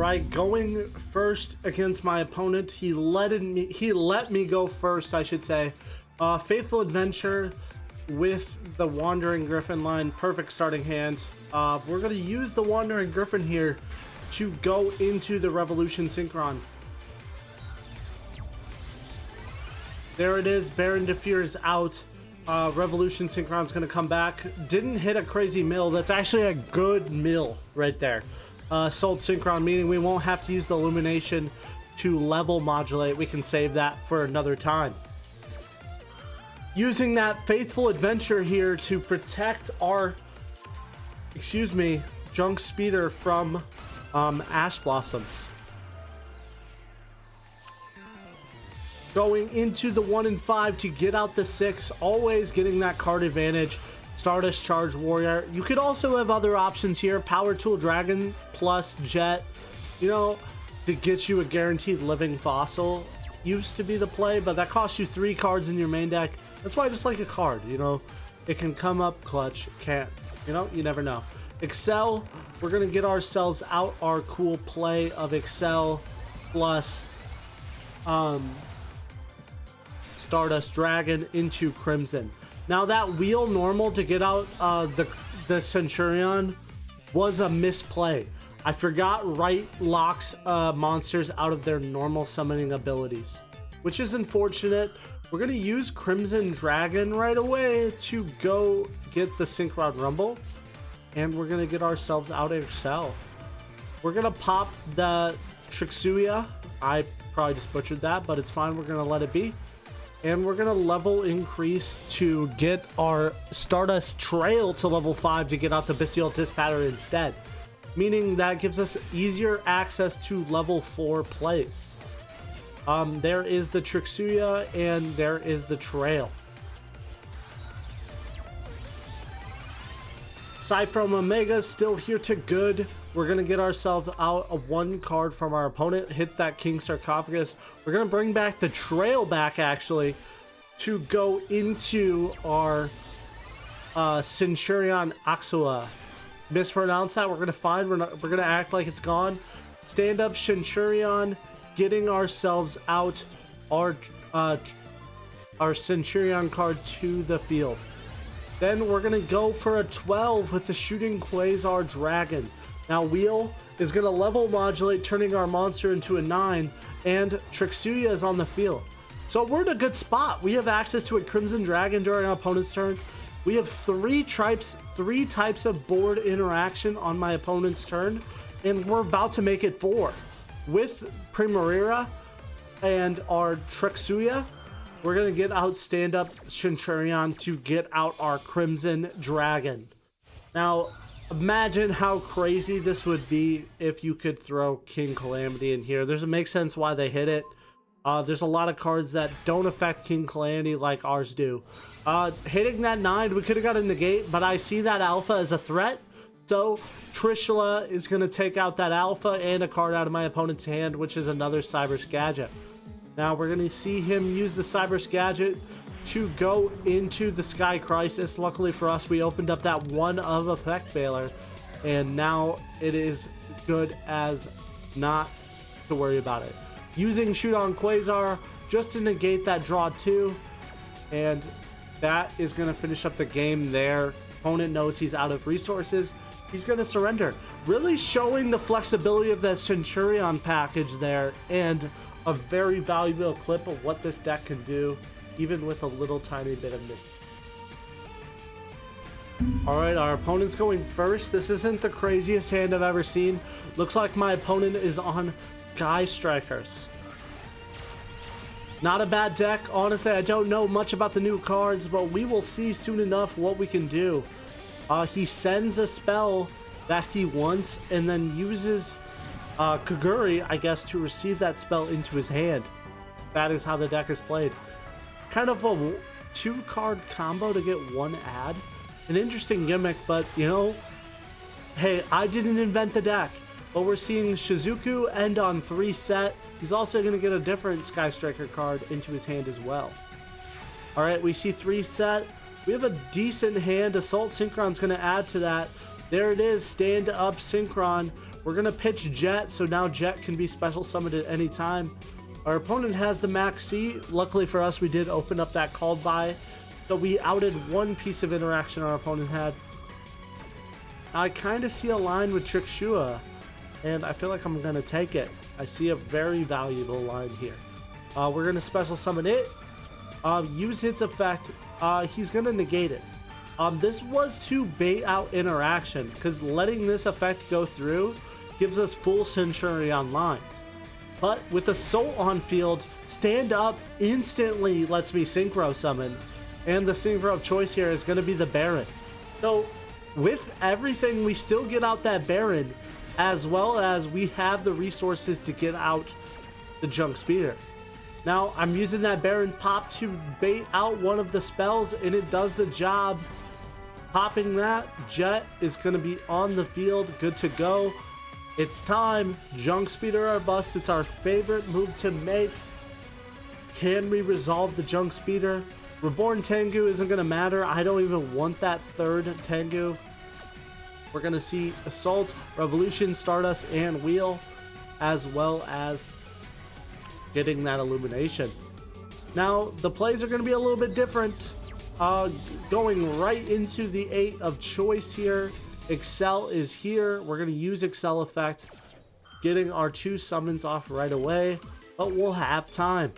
right, going first against my opponent. He let me go first, I should say. Faithful Adventure with the Wandering Griffin line, perfect starting hand. We're going to use the Wandering Griffin here to go into the Revolution Synchron. There it is, Baron Defeer is out. Revolution Synchron's going to come back. Didn't hit a crazy mill. That's actually a good mill right there. Sold Synchron, meaning we won't have to use the Illumination to level modulate. We can save that for another time. Using that Faithful Adventure here to protect our, Junk Speeder from Ash Blossoms. Going into the 1 and 5 to get out the 6, always getting that card advantage. Stardust Charge Warrior. You could also have other options here. Power Tool Dragon plus Jet, to get you a guaranteed living fossil. Used to be the play, but that costs you 3 cards in your main deck. That's why I just like a card, It can come up clutch, can't, you never know. Excel, we're going to get ourselves out our cool play of Excel plus Stardust Dragon into Crimson. Now that wheel normal to get out the Centurion was a misplay. I forgot right locks monsters out of their normal summoning abilities, which is unfortunate. We're going to use Crimson Dragon right away to go get the Synchron Rumble, and we're going to get ourselves out of Excel. We're going to pop the Trixuia. I probably just butchered that, but it's fine. We're going to let it be. And we're going to level increase to get our Stardust Trail to level 5 to get out the Bestial Dispatter instead. Meaning that gives us easier access to level 4 plays. There is the Trixuia and there is the Trail. Cypher Omega still here to good. We're going to get ourselves out a 1 card from our opponent. Hit that King Sarcophagus. We're going to bring back the Trail back, actually, to go into our Centurion Axua. Mispronounce that. We're going to find. We're going to act like it's gone. Stand up Centurion. Getting ourselves out our Centurion card to the field. Then we're going to go for a 12 with the Shooting Quasar Dragon. Now Wheel is going to level modulate, turning our monster into a 9, and Trixuia is on the field. So we're in a good spot. We have access to a Crimson Dragon during our opponent's turn. We have three types of board interaction on my opponent's turn, and we're about to make it 4. With Primarira and our Trixuia, we're going to get out stand-up Centurion to get out our Crimson Dragon. Now, imagine how crazy this would be if you could throw King Calamity in here. It makes sense why they hit it. There's a lot of cards that don't affect King Calamity like ours do. Hitting that 9, we could have gotten the gate, but I see that Alpha as a threat. So Trishula is going to take out that Alpha and a card out of my opponent's hand, which is another Cyber's Gadget. Now we're going to see him use the Cyber's Gadget to go into the Sky Crisis. Luckily for us, we opened up that 1 of Effect Veiler, and now it is good as not to worry about it. Using Shoot on Quasar just to negate that draw 2, and that is going to finish up the game there. Opponent knows he's out of resources. He's going to surrender. Really showing the flexibility of that Centurion package there, and a very valuable clip of what this deck can do, even with a little tiny bit of miss. Alright, our opponent's going first. This isn't the craziest hand I've ever seen. Looks like my opponent is on Sky Strikers. Not a bad deck. Honestly, I don't know much about the new cards, but we will see soon enough what we can do. He sends a spell that he wants and then uses Kaguri, I guess, to receive that spell into his hand. That is how the deck is played. Kind of a 2-card combo to get 1 ad. An interesting gimmick, but, hey, I didn't invent the deck. But we're seeing Shizuku end on 3 set. He's also going to get a different Sky Striker card into his hand as well. Alright, we see 3 set. We have a decent hand. Assault Synchron's going to add to that. There it is, Stand Up Synchron. We're gonna pitch Jet, so now Jet can be special summoned at any time. Our opponent has the Max C. Luckily for us, we did open up that called by, so we outed one piece of interaction our opponent had. I kind of see a line with Trick Shua, and I feel like I'm gonna take it. I see a very valuable line here. We're gonna special summon it, use its effect. He's gonna negate it. This was to bait out interaction, because letting this effect go through gives us full Centurion lines. But with Assault on field, Stand Up instantly lets me Synchro summon, and the Synchro of choice here is going to be the Baron. So with everything, we still get out that Baron, as well as we have the resources to get out the Junk Speeder. Now I'm using that Baron pop to bait out one of the spells, and it does the job. Popping that, Jet is going to be on the field, good to go. It's time. Junk Speeder or bust. It's our favorite move to make. Can we resolve the Junk Speeder? Reborn Tengu isn't going to matter. I don't even want that third Tengu. We're going to see Assault, Revolution, Stardust, and Wheel, as well as getting that Illumination. Now, the plays are going to be a little bit different. Going right into the 8 of choice here. Excel is here. We're going to use Excel effect, getting our 2 summons off right away, but we'll have time.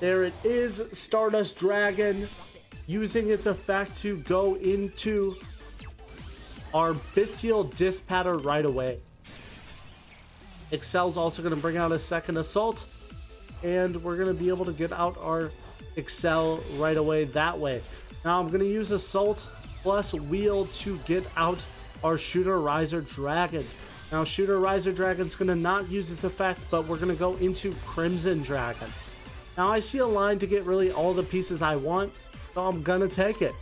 There it is, Stardust Dragon, using its effect to go into our Bestial Dispatter right away. Excel's also going to bring out a second Assault, and we're going to be able to get out our Excel right away that way. Now I'm going to use Assault plus Wheel to get out our Shooter Riser Dragon. Now Shooter Riser Dragon's going to not use its effect, but we're going to go into Crimson Dragon. Now I see a line to get really all the pieces I want, so I'm going to take it.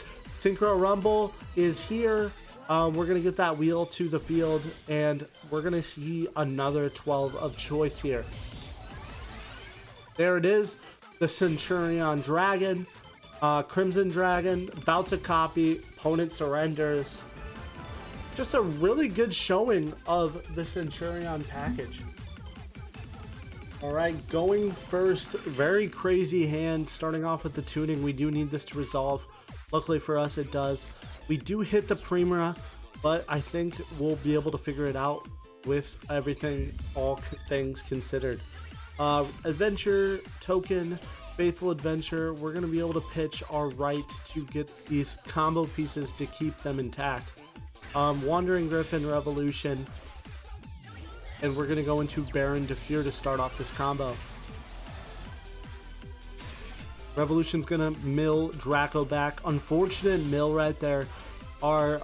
Synchro Rumble is here. We're going to get that Wheel to the field, and we're going to see another 12 of choice here. There it is, the Centurion Dragon. Crimson Dragon, about to copy, opponent surrenders. Just a really good showing of the Centurion package. Alright, going first, very crazy hand, starting off with the tuning. We do need this to resolve. Luckily for us, it does. We do hit the Primera, but I think we'll be able to figure it out with everything, all things considered. Adventure, Token, Faithful Adventure, we're going to be able to pitch our right to get these combo pieces to keep them intact. Wandering Griffin, Revolution, and we're going to go into Baron Defear to start off this combo. Revolution's going to mill Draco back. Unfortunate mill right there. Our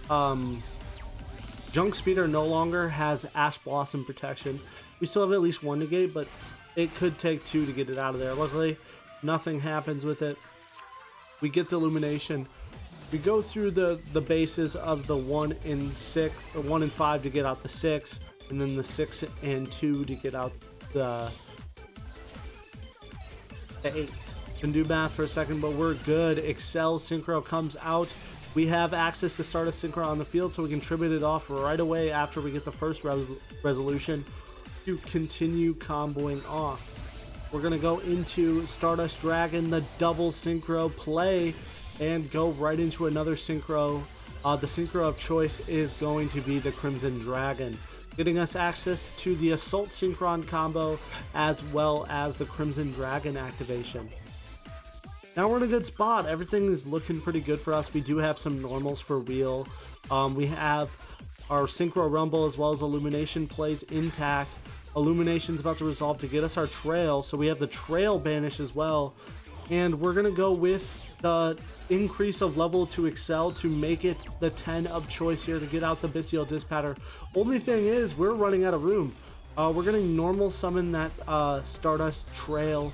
Junk Speeder no longer has Ash Blossom protection. We still have at least 1 negate, but it could take 2 to get it out of there. Luckily, nothing happens with it. We get the Illumination. We go through the bases of the 1 and 6, or 1 and 5 to get out the 6, and then the 6 and 2 to get out the 8. Can do math for a second, but we're good. Excel Synchro comes out. We have access to start a Synchro on the field, so we can tribute it off right away after we get the first resolution to continue comboing off. We're going to go into Stardust Dragon, the double Synchro play, and go right into another Synchro. The Synchro of choice is going to be the Crimson Dragon, getting us access to the Assault Synchron combo as well as the Crimson Dragon activation. Now we're in a good spot. Everything is looking pretty good for us. We do have some normals for Wheel. We have our Synchro Rumble as well as Illumination plays intact. Illumination's about to resolve to get us our Trail, so we have the Trail banish as well. And we're going to go with the increase of level to Excel to make it the 10 of choice here to get out the Bestial Dispatter. Only thing is, we're running out of room. We're going to normal summon that Stardust Trail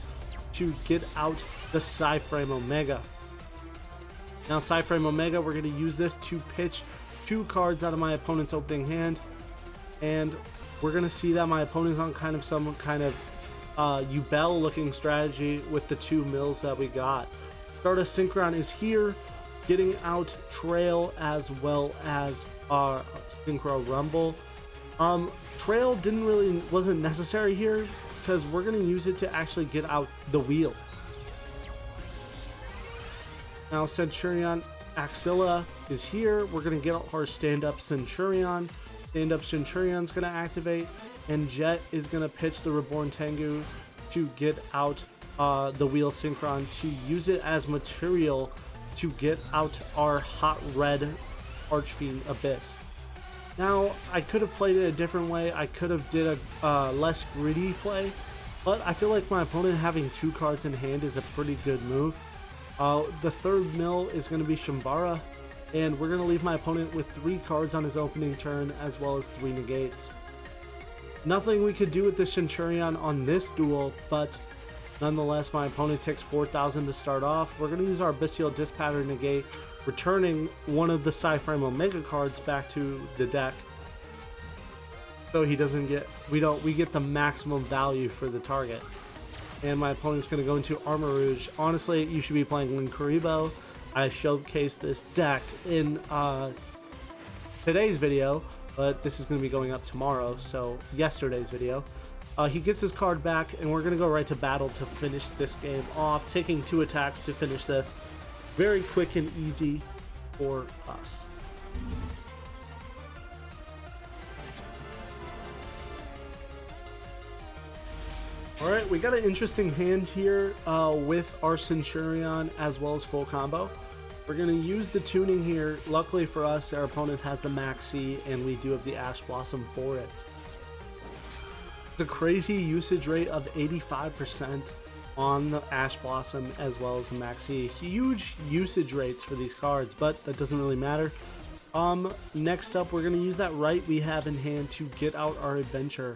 to get out the Psyframe Omega. Now Psyframe Omega, we're going to use this to pitch 2 cards out of my opponent's opening hand, and we're going to see that my opponent's on kind of some kind of Ubel looking strategy with the 2 mills that we got. Stardust Synchron is here, getting out Trail as well as Synchro Rumble. Trail wasn't necessary here because we're gonna use it to actually get out the wheel. Now Centurion Axilla is here. We're gonna get our stand-up Centurion. Stand-up Centurion's gonna activate, and Jet is gonna pitch the Reborn Tengu to get out the wheel Synchron, to use it as material to get out our hot red Archfiend Abyss. Now, I could have played it a different way. I could have did a less greedy play, but I feel like my opponent having 2 cards in hand is a pretty good move. The third mill is going to be Shambara, and we're going to leave my opponent with 3 cards on his opening turn, as well as 3 negates. Nothing we could do with the Centurion on this duel, but nonetheless, my opponent takes 4,000 to start off. We're going to use our Abyssal Dispatter negate, returning one of the Psyframe Omega cards back to the deck, so he doesn't get, we get the maximum value for the target. And my opponent's going to go into Armor Rouge. Honestly, you should be playing Linkuriboh. I showcased this deck in today's video, but this is going to be going up tomorrow, so yesterday's video. He gets his card back, and we're going to go right to battle to finish this game off, taking 2 attacks to finish this. Very quick and easy for us. Alright, we got an interesting hand here with our Centurion as well as full combo. We're going to use the tuning here. Luckily for us, our opponent has the Maxi, and we do have the Ash Blossom for it. The crazy usage rate of 85% on the Ash Blossom as well as the Maxi. Huge usage rates for these cards, but that doesn't really matter. Next up, we're going to use that right we have in hand to get out our adventure.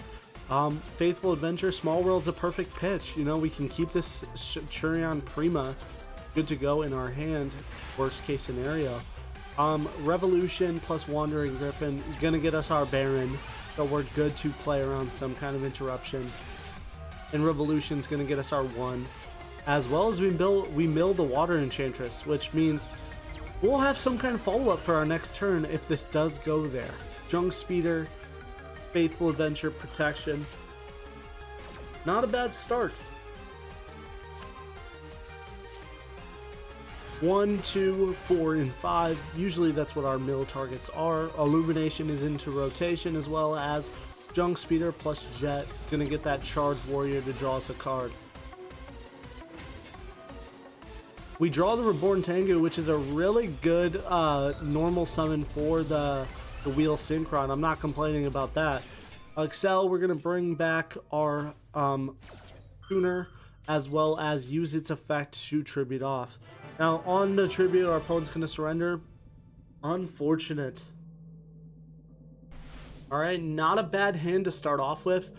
Faithful Adventure, Small World's a perfect pitch. You know, we can keep this Centurion Prima good to go in our hand, worst case scenario. Revolution plus Wandering Griffin is going to get us our Baron, so we're good to play around some kind of interruption. And Revolution's going to get us our 1, as well as we mill the Water Enchantress, which means we'll have some kind of follow-up for our next turn if this does go there. Junk Speeder, Faithful Adventure, Protection. Not a bad start. 1, 2, 4, and 5. Usually that's what our mill targets are. Illumination is into rotation, as well as Junk Speeder plus Jet. Gonna get that Charged Warrior to draw us a card. We draw the Reborn Tengu, which is a really good normal summon for the wheel Synchron. I'm not complaining about that. Excel, we're gonna bring back our tuner, as well as use its effect to tribute off. Now on the tribute, our opponent's gonna surrender. Unfortunate. Alright, not a bad hand to start off with.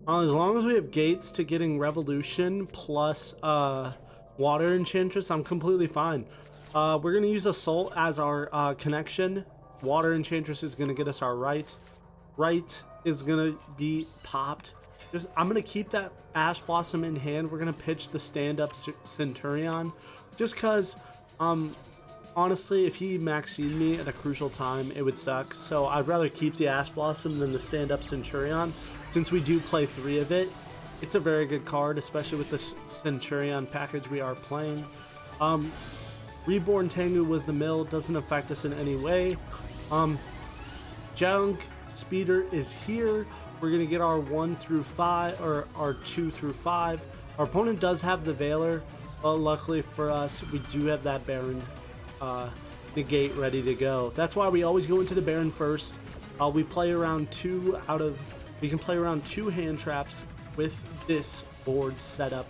As long as we have gates to getting Revolution plus Water Enchantress, I'm completely fine. We're going to use Assault as our connection. Water Enchantress is going to get us our right. Right is going to be popped. I'm going to keep that Ash Blossom in hand. We're going to pitch the stand-up Centurion. Just because, honestly, if he Maxi'd me at a crucial time, it would suck. So I'd rather keep the Ash Blossom than the stand-up Centurion. Since we do play 3 of it, it's a very good card, especially with the Centurion package we are playing. Reborn Tengu was the mill, doesn't affect us in any way. Junk Speeder is here. We're going to get our 1 through 5, or our 2 through 5. Our opponent does have the Veiler, but luckily for us, we do have that Baron negate ready to go. That's why we always go into the Baron first. We play around 2 we can play around 2 hand traps with this board setup.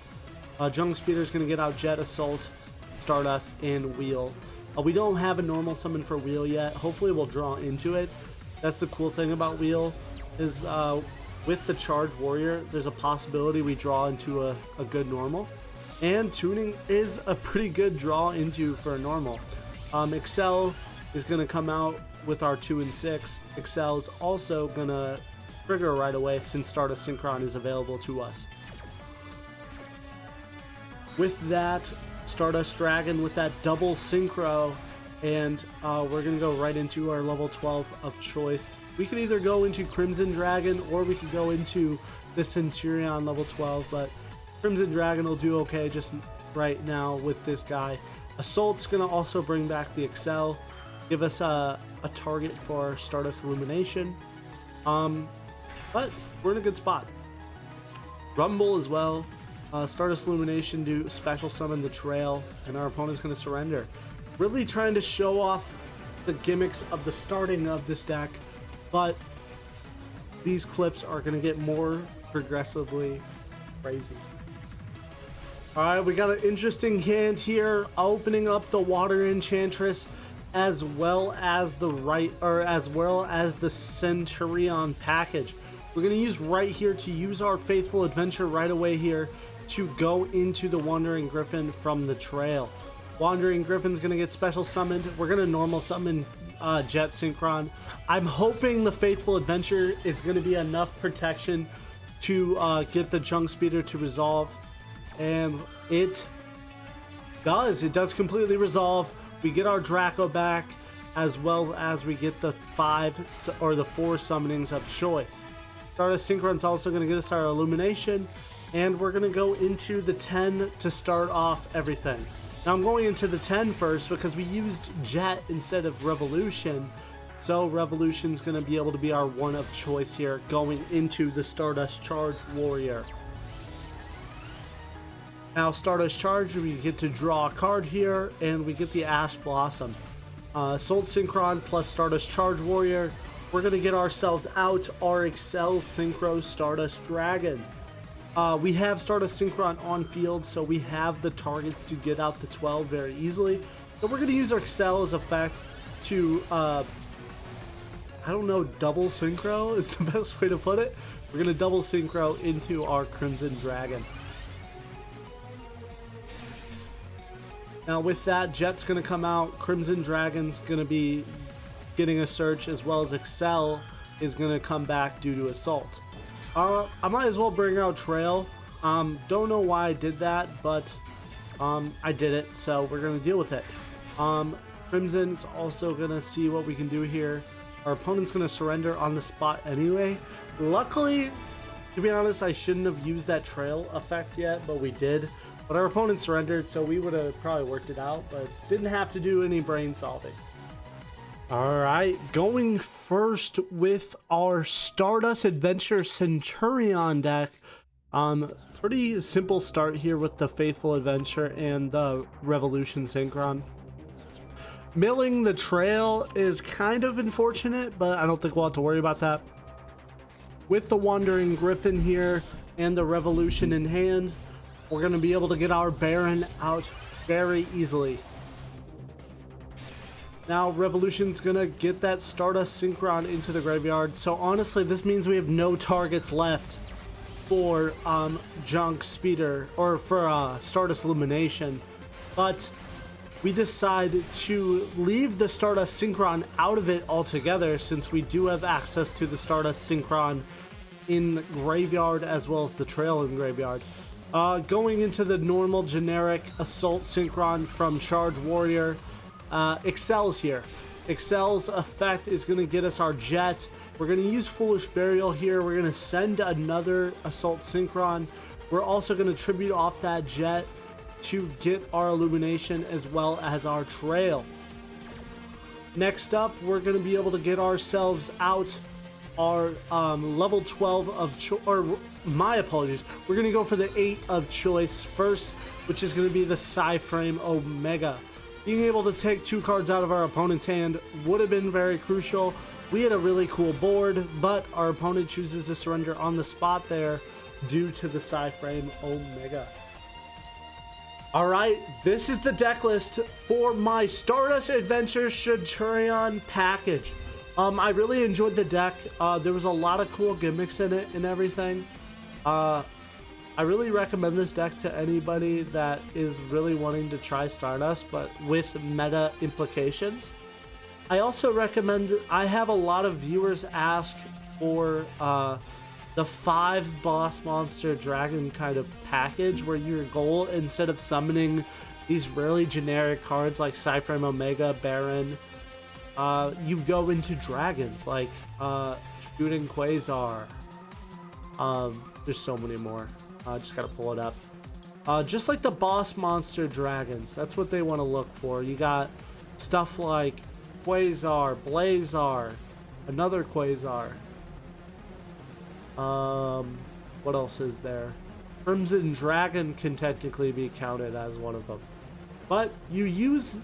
Junk Speeder is going to get out Jet, Assault, Stardust, and Wheel. We don't have a normal summon for Wheel yet. Hopefully we'll draw into it. That's the cool thing about Wheel, is with the Charged Warrior, there's a possibility we draw into a good normal. And tuning is a pretty good draw into for a normal. Excel is going to come out with our 2 and 6. Excel is also going to trigger right away since Stardust Synchron is available to us. With that, Stardust Dragon with that double synchro And we're going to go right into our level 12 of choice. We could either go into Crimson Dragon or we could go into the Centurion level 12, but Crimson Dragon will do okay just right now with this guy. Assault's going to also bring back the Excel, give us a target for Stardust Illumination. But we're in a good spot. Rumble as well. Stardust Illumination do special summon the Trail, and our opponent's going to surrender. Really trying to show off the gimmicks of the starting of this deck, but these clips are going to get more progressively crazy. Alright, we got an interesting hand here, opening up the Water Enchantress as well as the Centurion package. We're going to use right here to use our Faithful Adventure right away here to go into the Wandering Griffin from the Trail. Wandering Griffin's going to get special summoned. We're going to normal summon Jet Synchron. I'm hoping the Faithful Adventure is going to be enough protection to get the Junk Speeder to resolve. And it does. It does completely resolve. We get our Draco back, as well as we get the 5 or the 4 summonings of choice. Stardust Synchron's also going to get us our Illumination, and we're going to go into the 10 to start off everything. Now I'm going into the 10 first because we used Jet instead of Revolution, so Revolution's going to be able to be our one of choice here going into the Stardust Charge Warrior. Now Stardust Charge, we get to draw a card here, and we get the Ash Blossom. Soul Synchron plus Stardust Charge Warrior. We're going to get ourselves out our Excel Synchro Stardust Dragon. We have Stardust Synchron on field, so we have the targets to get out the 12 very easily. So we're going to use our Excel's effect to, I don't know, double Synchro is the best way to put it. We're going to double Synchro into our Crimson Dragon. Now with that, Jet's going to come out, Crimson Dragon's going to be getting a search, as well as Excel is going to come back due to Assault. I might as well bring out Trail. Don't know why I did that, but I did it, so we're going to deal with it. Crimson's also going to see what we can do here. Our opponent's going to surrender on the spot anyway. Luckily, to be honest, I shouldn't have used that Trail effect yet, but we did. But our opponent surrendered, so we would have probably worked it out, but didn't have to do any brain solving. Alright, going first with our Stardust Adventure Centurion deck. Pretty simple start here with the Faithful Adventure and the Revolution Synchron. Milling the Trail is kind of unfortunate, but I don't think we'll have to worry about that. With the Wandering Griffin here and the Revolution in hand, we're going to be able to get our Baron out very easily. Now Revolution's going to get that Stardust Synchron into the graveyard, so honestly this means we have no targets left for Junk Speeder, or for Stardust Illumination. But we decide to leave the Stardust Synchron out of it altogether, since we do have access to the Stardust Synchron in graveyard as well as the Trail in graveyard. Going into the normal generic Assault Synchron from Charge Warrior, Excel's here. Excel's effect is going to get us our Jet. We're going to use Foolish Burial here. We're going to send another Assault Synchron. We're also going to tribute off that Jet to get our Illumination as well as our Trail. Next up, we're going to be able to get ourselves out our level 12 of my apologies. We're going to go for the 8 of choice first, which is going to be the Psy-Frame Omega. Being able to take 2 cards out of our opponent's hand would have been very crucial. We had a really cool board, but our opponent chooses to surrender on the spot there due to the Psy-Frame Omega. Alright, this is the deck list for my Stardust Adventure Centurion package. I really enjoyed the deck. There was a lot of cool gimmicks in it and everything. I really recommend this deck to anybody that is really wanting to try Stardust, but with meta implications. I also recommend, I have a lot of viewers ask for the 5 boss monster dragon kind of package, where your goal, instead of summoning these really generic cards like Cyframe Omega, Baron, you go into dragons like Shooting Quasar. There's so many more. Just gotta pull it up. Just like the boss monster dragons, that's what they want to look for. You got stuff like Quasar, Blazar, another Quasar. What else is there? Crimson Dragon can technically be counted as one of them. But you use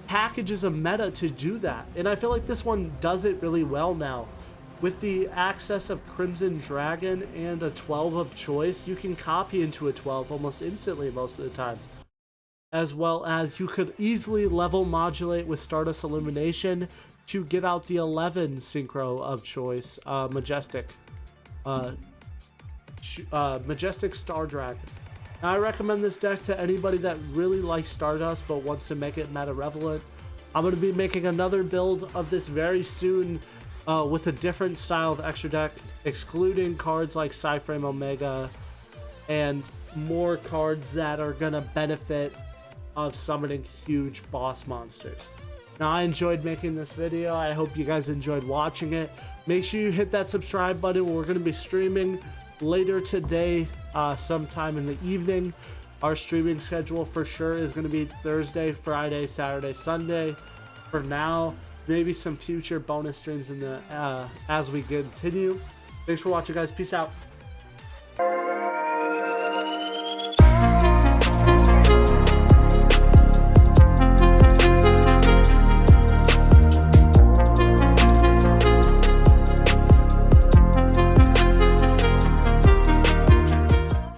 packages of meta to do that. And I feel like this one does it really well now. With the access of Crimson Dragon and a 12 of choice, you can copy into a 12 almost instantly most of the time. As well as you could easily level modulate with Stardust Illumination to get out the 11 synchro of choice, Majestic. Majestic Star Dragon. Now, I recommend this deck to anybody that really likes Stardust but wants to make it meta relevant. I'm going to be making another build of this very soon with a different style of extra deck, excluding cards like Cyframe Omega and more cards that are going to benefit of summoning huge boss monsters. Now, I enjoyed making this video. I hope you guys enjoyed watching it. Make sure you hit that subscribe button. We're going to be streaming later today, sometime in the evening. Our streaming schedule for sure is going to be Thursday, Friday, Saturday, Sunday. For now, maybe some future bonus streams in the as we continue. Thanks for watching, guys. Peace out.